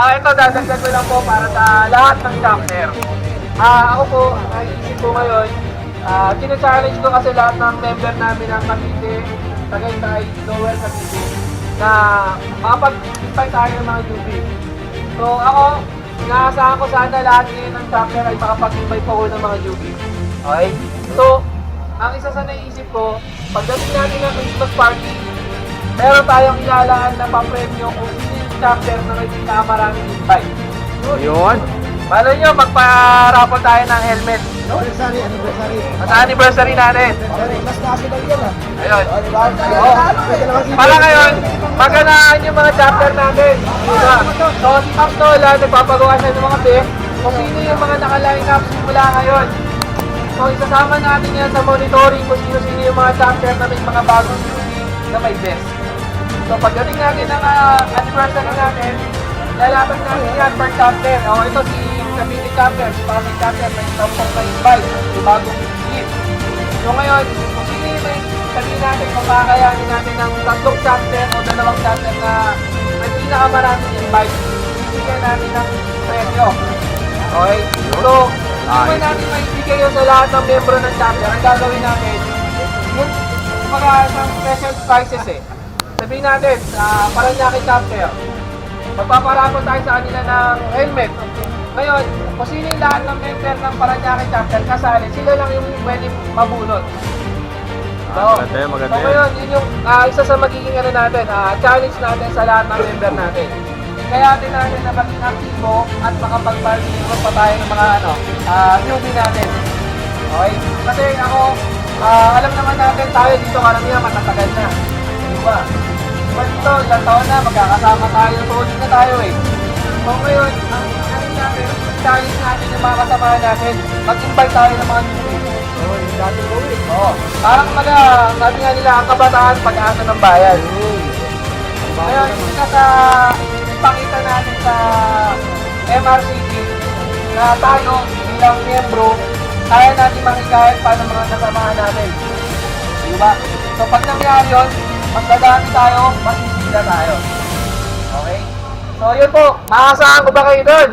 Ito, dadagdag ko lang po para sa lahat ng chapter. Ako po, naisip ko ngayon, challenge ko kasi lahat ng member namin ng Cavite, Tagaytay, Lowell Cavite, na makapag-invite tayo ng mga newbie. So ako, inaasahan ko sana lahat ngayon ng chapter ay makapag-invite po ako ng mga newbie. Okay? So, ang isa sa naisip ko, pagdating natin ng Christmas party, meron tayong ilalaan na pa-premyo kung sino yung chapter na may pinakamaraming invite. Yun. Paano nyo, magpa-raffle tayo ng helmet Anniversary. sa anniversary natin. Mas national yun ah. Ayun. Oo. Para ngayon, maganaan yung mga chapter natin. Diba? So, si Ma'am Nola, nagpapagawa siya ng mga best kung sino yung mga naka-line up simula ngayon. So, isasama natin yan sa monitoring kung sino-sino yung mga chapter na may mga bagong newbie na may best. So, pagdating natin ng anniversary natin, lalaban natin yan per chapter. O, ito si Cavite chapter, si Pasig chapter, may 10 na invite, yung bagong lead. So, ngayon, kung sino yung may sabihin natin kung kakayanin natin ng 3 chapter o 2 chapter na may pinakamaraming invite, bibigyan natin ng premyo. Okay? So, hindi natin maibigay yun sa lahat ng membro ng chapter. Ang gagawin natin, yung mga isang special prizes eh. Sabihin natin, Paranaque chapter, magpaparapon tayo sa kanila ng helmet. Ngayon, kung sino yung lahat ng member ng Paranaque chapter kasali, sila lang yung pwede mabunot. So, Maganda. So ngayon, yun yung isa sa magiging natin, challenge natin sa lahat ng member natin. Kaya natin na maging aktibo at makapag-participate pa tayo ng mga newbie natin. Okay? Kasi ako, alam naman natin tayo dito karamihan matatagal na. Diba? Diba dito, ilang taon na, magkakasama tayo, solid na tayo eh. So ngayon, ang challenge natin yung mga kasamahan natin, mag-invite tayo ng mga newbie. Oo. Parang sabi nga nila, ang kabataan, pag-asa ng bayan. Ngayon, isa sa ipakita natin sa MRCT na tayo bilang miyembro, kaya natin makikahit pa ng mga kasamahan natin. Diba? So pag nangyari yun, mas dadami tayo, mas isila tayo. Okay? So yun po, maasahan ko ba kayo doon?